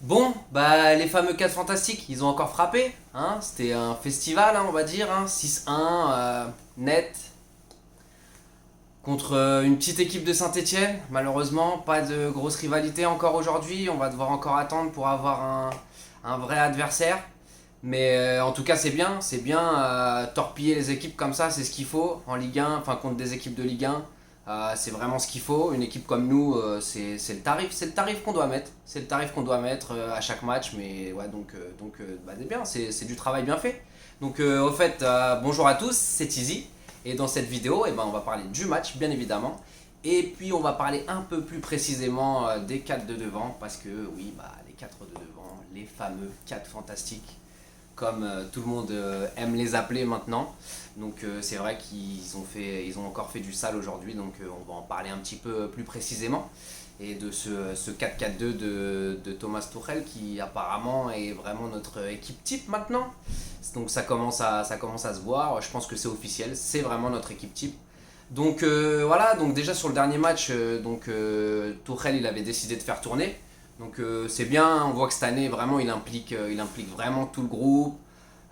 Bon, bah les fameux 4 fantastiques, ils ont encore frappé. Hein. C'était un festival, hein, on va dire. 6-1 net contre une petite équipe de Saint-Etienne. Malheureusement, pas de grosse rivalité encore aujourd'hui. On va devoir encore attendre pour avoir un vrai adversaire. Mais en tout cas, c'est bien. Torpiller les équipes comme ça, c'est ce qu'il faut en Ligue 1, enfin contre des équipes de Ligue 1. C'est vraiment ce qu'il faut. Une équipe comme nous, c'est le tarif qu'on doit mettre. C'est le tarif qu'on doit mettre à chaque match. Mais ouais, bah, c'est bien, c'est du travail bien fait. Donc, au fait, bonjour à tous, c'est Easy. Et dans cette vidéo, eh ben, on va parler du match, bien évidemment. Et puis, on va parler un peu plus précisément des 4 de devant. Parce que, oui, bah, les 4 de devant, les fameux 4 fantastiques comme tout le monde aime les appeler maintenant. Donc c'est vrai ils ont encore fait du sale aujourd'hui, donc on va en parler un petit peu plus précisément. Et de ce 4-4-2 de Thomas Tuchel qui apparemment est vraiment notre équipe type maintenant. Donc ça commence à se voir, je pense que c'est officiel, c'est vraiment notre équipe type. Donc voilà, donc déjà sur le dernier match, Tuchel il avait décidé de faire tourner. Donc c'est bien, on voit que cette année vraiment il implique vraiment tout le groupe.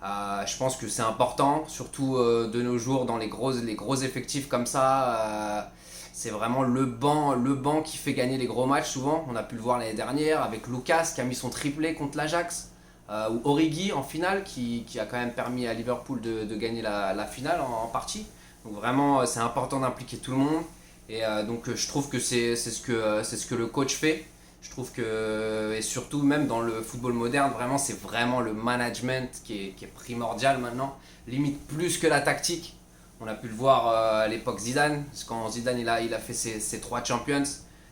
Je pense que c'est important, surtout de nos jours dans les gros effectifs comme ça. C'est vraiment le banc qui fait gagner les gros matchs souvent. On a pu le voir l'année dernière avec Lucas qui a mis son triplé contre l'Ajax. Ou Origi en finale qui a quand même permis à Liverpool de gagner la finale en partie. Donc vraiment c'est important d'impliquer tout le monde. Et je trouve que c'est ce que le coach fait. Je trouve que, et surtout même dans le football moderne, vraiment c'est vraiment le management qui est primordial maintenant, limite plus que la tactique. On a pu le voir à l'époque Zidane, parce quand Zidane il a fait ses 3 Champions,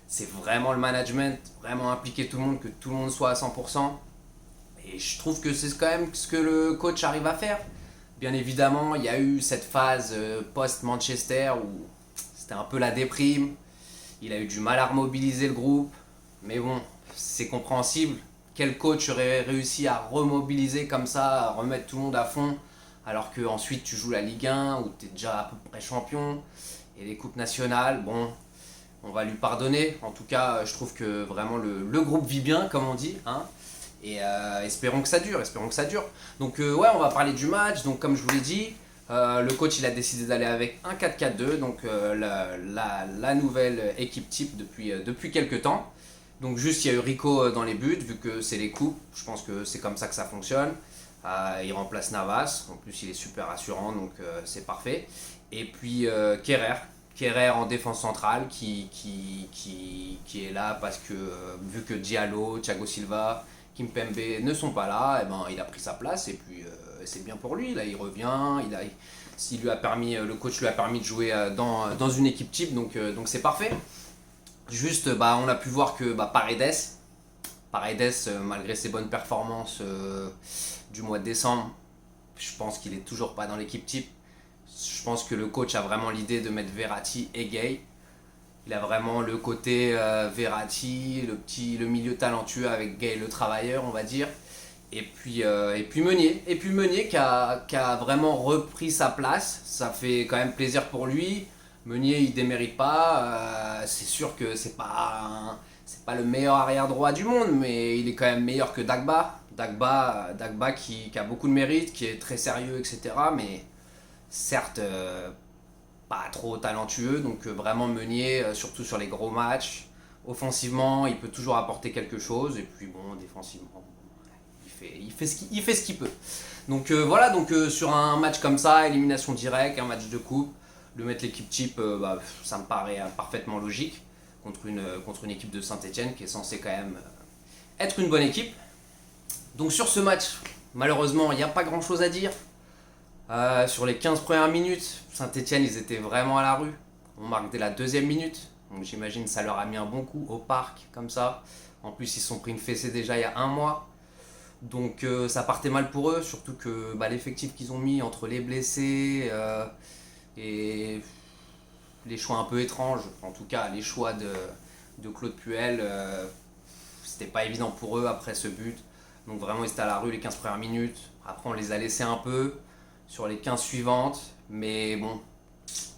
c'est vraiment le management, vraiment impliquer tout le monde, que tout le monde soit à 100%. Et je trouve que c'est quand même ce que le coach arrive à faire. Bien évidemment, il y a eu cette phase post-Manchester où c'était un peu la déprime. Il a eu du mal à remobiliser le groupe. Mais bon, c'est compréhensible. Quel coach aurait réussi à remobiliser comme ça, à remettre tout le monde à fond, alors que ensuite tu joues la Ligue 1 où tu es déjà à peu près champion et les coupes nationales, bon, on va lui pardonner. En tout cas, je trouve que vraiment le groupe vit bien, comme on dit, hein. Et espérons que ça dure, espérons que ça dure. Donc ouais, on va parler du match. Donc comme je vous l'ai dit, le coach il a décidé d'aller avec un 4-4-2, donc la nouvelle équipe type depuis quelques temps. Donc juste il y a eu Rico dans les buts, vu que c'est les coupes, je pense que c'est comme ça que ça fonctionne. Il remplace Navas, en plus il est super rassurant, donc c'est parfait. Et puis Kerrer en défense centrale qui est là parce que vu que Diallo, Thiago Silva, Kimpembe ne sont pas là, et ben, il a pris sa place et puis c'est bien pour lui. Là il revient, le coach lui a permis de jouer dans une équipe type, donc c'est parfait. Juste, bah, on a pu voir que Paredes, malgré ses bonnes performances du mois de décembre, je pense qu'il est toujours pas dans l'équipe type. Je pense que le coach a vraiment l'idée de mettre Verratti et Gay. Il a vraiment le côté Verratti, le milieu talentueux avec Gay le travailleur, on va dire. Et puis Meunier qui a vraiment repris sa place. Ça fait quand même plaisir pour lui. Meunier, il démérite pas. C'est sûr que c'est pas le meilleur arrière droit du monde, mais il est quand même meilleur que Dagba. Dagba qui a beaucoup de mérite, qui est très sérieux, etc. Mais certes, pas trop talentueux. Donc vraiment Meunier, surtout sur les gros matchs. Offensivement, il peut toujours apporter quelque chose. Et puis bon, défensivement, il fait ce qu'il peut. Donc voilà, sur un match comme ça, élimination directe, un match de coupe, de mettre l'équipe type, bah, ça me paraît parfaitement logique contre une équipe de Saint-Etienne qui est censée quand même être une bonne équipe. Donc sur ce match, malheureusement, il n'y a pas grand-chose à dire. Sur les 15 premières minutes, Saint-Etienne, ils étaient vraiment à la rue. On marque dès la deuxième minute. Donc j'imagine que ça leur a mis un bon coup au parc, comme ça. En plus, ils se sont pris une fessée déjà il y a un mois. Donc ça partait mal pour eux, surtout que bah, l'effectif qu'ils ont mis entre les blessés et les choix un peu étranges, en tout cas les choix de Claude Puel, c'était pas évident pour eux après ce but. Donc vraiment ils étaient à la rue les 15 premières minutes. Après on les a laissés un peu sur les 15 suivantes. Mais bon,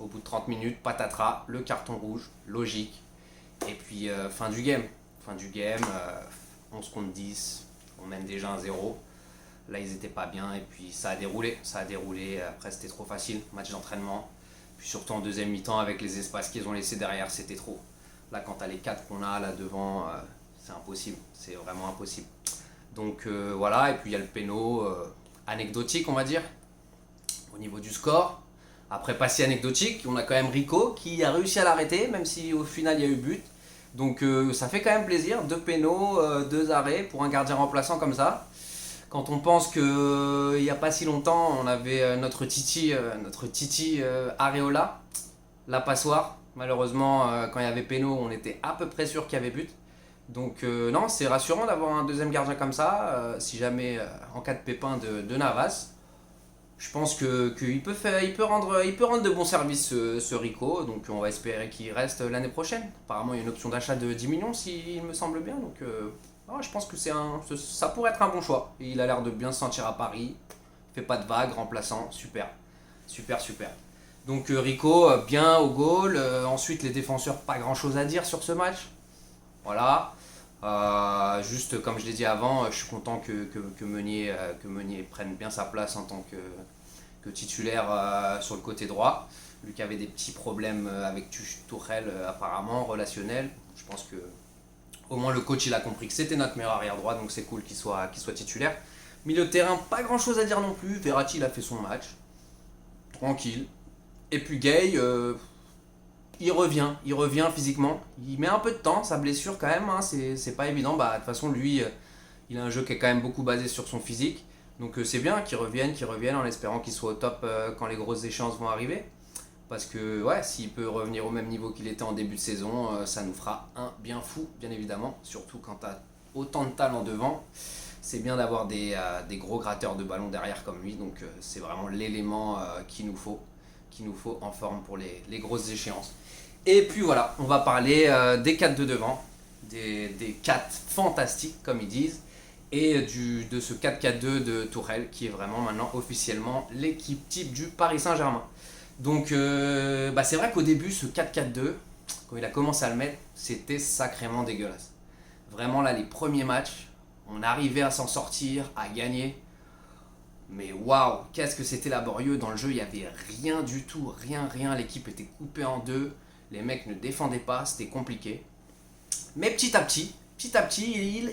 au bout de 30 minutes, patatras, le carton rouge, logique. Et puis fin du game. Fin du game. 11 contre 10, on mène déjà 1-0. Là, ils étaient pas bien et puis ça a déroulé. Après, c'était trop facile, match d'entraînement. Puis surtout en deuxième mi-temps, avec les espaces qu'ils ont laissés derrière, c'était trop. Là, quand t'as les 4 qu'on a là devant, c'est impossible. C'est vraiment impossible. Donc voilà, et puis il y a le péno anecdotique, on va dire, au niveau du score. Après, pas si anecdotique, on a quand même Rico qui a réussi à l'arrêter, même si au final il y a eu but. Donc ça fait quand même plaisir, 2 pénaux, 2 arrêts pour un gardien remplaçant comme ça. Quand on pense qu'il n'y a pas si longtemps, on avait notre Titi Areola, la passoire. Malheureusement, quand il y avait péno, on était à peu près sûr qu'il y avait but. Donc non, c'est rassurant d'avoir un deuxième gardien comme ça, si jamais en cas de pépin de Navas. Je pense qu'il peut rendre de bons services ce Rico, donc on va espérer qu'il reste l'année prochaine. Apparemment il y a une option d'achat de 10 millions s'il me semble bien, donc je pense que ça pourrait être un bon choix. Et il a l'air de bien se sentir à Paris, il fait pas de vagues, remplaçant, super, super, super. Donc Rico bien au goal, ensuite les défenseurs pas grand chose à dire sur ce match. Voilà. Juste comme je l'ai dit avant, je suis content que Meunier prenne bien sa place en tant que titulaire sur le côté droit. Lui qui avait des petits problèmes avec Tuchel apparemment, relationnels. Je pense que au moins le coach il a compris que c'était notre meilleur arrière droit, donc c'est cool qu'il soit titulaire. Milieu de terrain, pas grand chose à dire non plus. Verratti il a fait son match. Tranquille. Et puis Gay, il revient physiquement. Il met un peu de temps, sa blessure quand même, hein, c'est pas évident. De toute façon, lui, il a un jeu qui est quand même beaucoup basé sur son physique. Donc c'est bien qu'il revienne en espérant qu'il soit au top quand les grosses échéances vont arriver. Parce que ouais, s'il peut revenir au même niveau qu'il était en début de saison, ça nous fera un bien fou, bien évidemment. Surtout quand tu as autant de talent devant. C'est bien d'avoir des gros gratteurs de ballon derrière comme lui. Donc c'est vraiment l'élément qu'il nous faut en forme pour les grosses échéances. Et puis voilà, on va parler des 4 de devant, des 4 fantastiques comme ils disent, et de ce 4-4-2 de Tourelle qui est vraiment maintenant officiellement l'équipe type du Paris Saint-Germain. Donc c'est vrai qu'au début ce 4-4-2, quand il a commencé à le mettre, c'était sacrément dégueulasse. Vraiment là les premiers matchs, on arrivait à s'en sortir, à gagner. Mais waouh, qu'est-ce que c'était laborieux dans le jeu, il n'y avait rien du tout, rien, l'équipe était coupée en deux, les mecs ne défendaient pas, c'était compliqué. Mais petit à petit,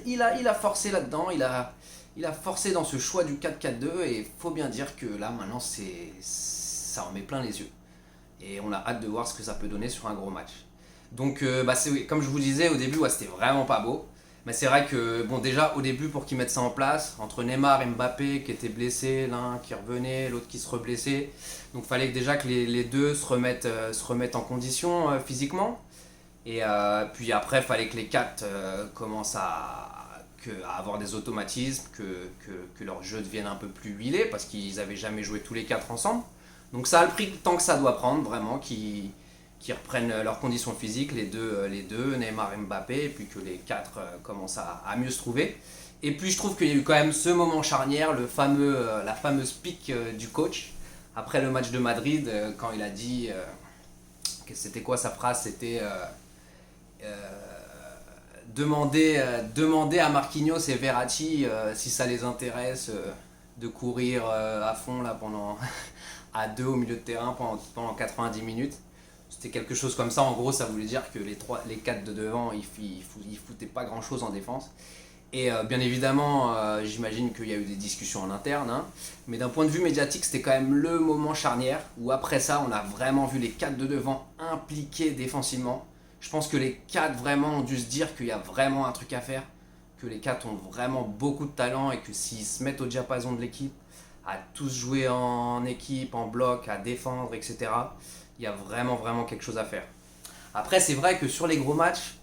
il a forcé là-dedans, il a forcé dans ce choix du 4-4-2 et il faut bien dire que là maintenant ça en met plein les yeux. Et on a hâte de voir ce que ça peut donner sur un gros match. Donc comme je vous disais au début, ouais, c'était vraiment pas beau. Mais c'est vrai que, bon, déjà au début, pour qu'ils mettent ça en place, entre Neymar et Mbappé qui étaient blessés, l'un qui revenait, l'autre qui se reblessait, donc il fallait déjà que les deux se remettent en condition physiquement. Et puis après, il fallait que les quatre commencent à avoir des automatismes, que leur jeu devienne un peu plus huilé, parce qu'ils n'avaient jamais joué tous les quatre ensemble. Donc ça a pris le temps que ça doit prendre, vraiment, qui reprennent leurs conditions physiques, les deux, Neymar et Mbappé, et puis que les quatre commencent à mieux se trouver. Et puis je trouve qu'il y a eu quand même ce moment charnière, la fameuse pique du coach, après le match de Madrid, quand il a dit, c'était quoi sa phrase, c'était demander à Marquinhos et Verratti si ça les intéresse de courir à fond là, à deux au milieu de terrain pendant 90 minutes. C'était quelque chose comme ça, en gros ça voulait dire que les 4 de devant ils foutaient pas grand chose en défense. Et bien évidemment j'imagine qu'il y a eu des discussions en interne, hein, mais d'un point de vue médiatique c'était quand même le moment charnière où après ça on a vraiment vu les 4 de devant impliqués défensivement. Je pense que les 4 vraiment ont dû se dire qu'il y a vraiment un truc à faire, que les 4 ont vraiment beaucoup de talent et que s'ils se mettent au diapason de l'équipe, à tous jouer en équipe, en bloc, à défendre, etc., il y a vraiment quelque chose à faire. Après, c'est vrai que sur les gros matchs,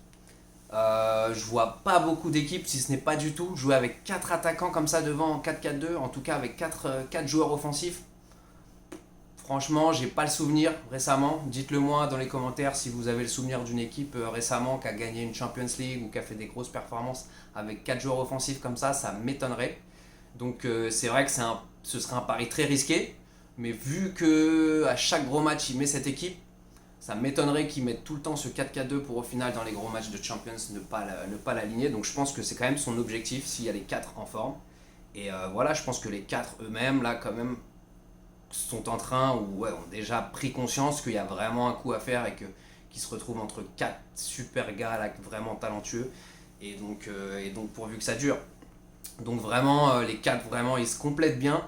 je vois pas beaucoup d'équipes, si ce n'est pas du tout, jouer avec 4 attaquants comme ça devant en 4-4-2, en tout cas avec 4 joueurs offensifs. Franchement, j'ai pas le souvenir récemment. Dites-le moi dans les commentaires si vous avez le souvenir d'une équipe récemment qui a gagné une Champions League ou qui a fait des grosses performances avec 4 joueurs offensifs comme ça m'étonnerait. Donc c'est vrai que ce serait un pari très risqué. Mais vu que à chaque gros match il met cette équipe, Ça m'étonnerait qu'ils mettent tout le temps ce 4-4-2 pour au final dans les gros matchs de Champions ne pas l'aligner. Donc je pense que c'est quand même son objectif s'il y a les 4 en forme. Et voilà, je pense que les 4 eux-mêmes, là, quand même, sont en train ou ouais, ont déjà pris conscience qu'il y a vraiment un coup à faire et qu'ils se retrouvent entre 4 super gars là, vraiment talentueux. Et donc pourvu que ça dure. Donc vraiment, les 4, vraiment, ils se complètent bien.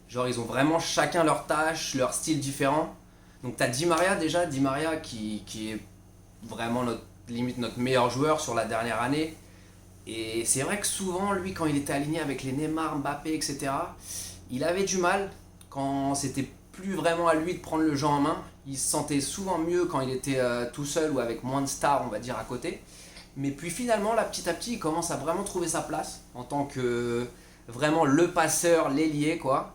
Genre, ils ont vraiment chacun leur tâche, leur style différent. Donc t'as Di Maria déjà, Di Maria qui est vraiment limite notre meilleur joueur sur la dernière année. Et c'est vrai que souvent, lui, quand il était aligné avec les Neymar, Mbappé, etc., il avait du mal quand c'était plus vraiment à lui de prendre le jeu en main. Il se sentait souvent mieux quand il était tout seul ou avec moins de stars, on va dire, à côté. Mais puis finalement, là, petit à petit, il commence à vraiment trouver sa place en tant que vraiment le passeur, l'ailier, quoi.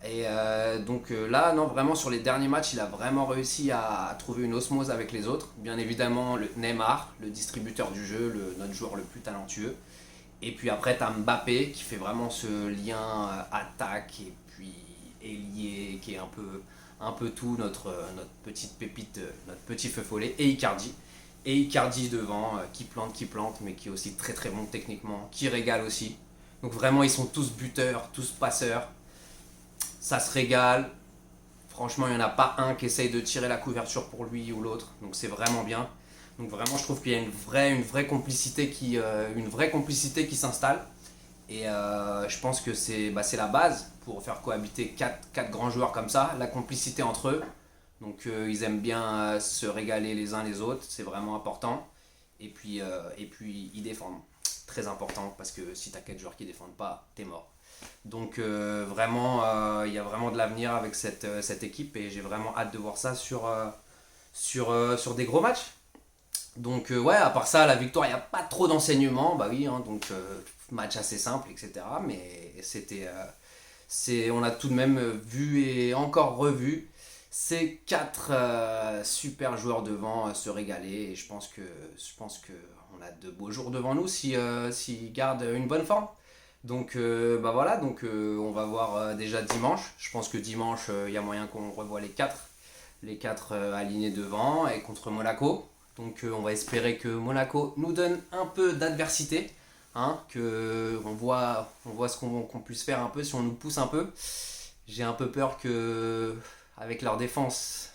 Et là, non, vraiment sur les derniers matchs, il a vraiment réussi à trouver une osmose avec les autres. Bien évidemment, le Neymar, le distributeur du jeu, notre joueur le plus talentueux. Et puis après, tu as Mbappé qui fait vraiment ce lien attaque et puis ailier qui est un peu tout, notre petite pépite, notre petit feu follet. Et Icardi. Et Icardi devant, qui plante, mais qui est aussi très très bon techniquement, qui régale aussi. Donc vraiment, ils sont tous buteurs, tous passeurs. Ça se régale. Franchement, il n'y en a pas un qui essaye de tirer la couverture pour lui ou l'autre. Donc c'est vraiment bien. Donc vraiment, je trouve qu'il y a une vraie complicité qui s'installe. Et je pense que c'est la base pour faire cohabiter quatre grands joueurs comme ça. La complicité entre eux. Donc ils aiment bien se régaler les uns les autres. C'est vraiment important. Et puis ils défendent. Très important parce que si tu as 4 joueurs qui ne défendent pas, t'es mort. Donc vraiment, il y a vraiment de l'avenir avec cette équipe et j'ai vraiment hâte de voir ça sur des gros matchs. Donc ouais, à part ça, la victoire, il n'y a pas trop d'enseignements, bah oui, hein, donc match assez simple, etc. Mais on a tout de même vu et encore revu ces 4 super joueurs devant se régaler et je pense que on a de beaux jours devant nous s'ils gardent une bonne forme. Donc voilà, on va voir déjà dimanche. Je pense que dimanche, il y a moyen qu'on revoie les quatre alignés devant et contre Monaco. Donc on va espérer que Monaco nous donne un peu d'adversité, hein, que on voit ce qu'on puisse faire un peu si on nous pousse un peu. J'ai un peu peur que avec leur défense,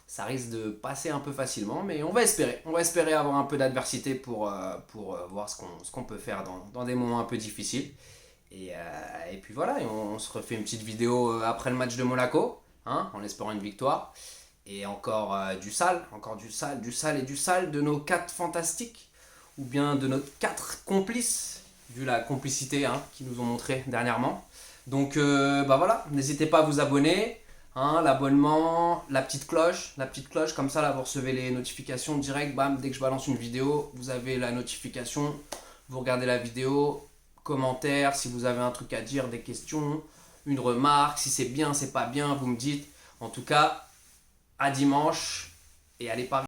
ça risque de passer un peu facilement, mais on va espérer. On va espérer avoir un peu d'adversité pour voir ce qu'on peut faire dans des moments un peu difficiles. Et puis voilà, et on se refait une petite vidéo après le match de Monaco, hein, en espérant une victoire. Et encore du sale de nos 4 fantastiques, ou bien de nos 4 complices, vu la complicité hein, qu'ils nous ont montré dernièrement. Donc voilà, n'hésitez pas à vous abonner. Hein, l'abonnement, la petite cloche, comme ça là vous recevez les notifications direct, bam, dès que je balance une vidéo, vous avez la notification, vous regardez la vidéo, commentaire, si vous avez un truc à dire, des questions, une remarque, si c'est bien, c'est pas bien, vous me dites. En tout cas, à dimanche et allez Paris.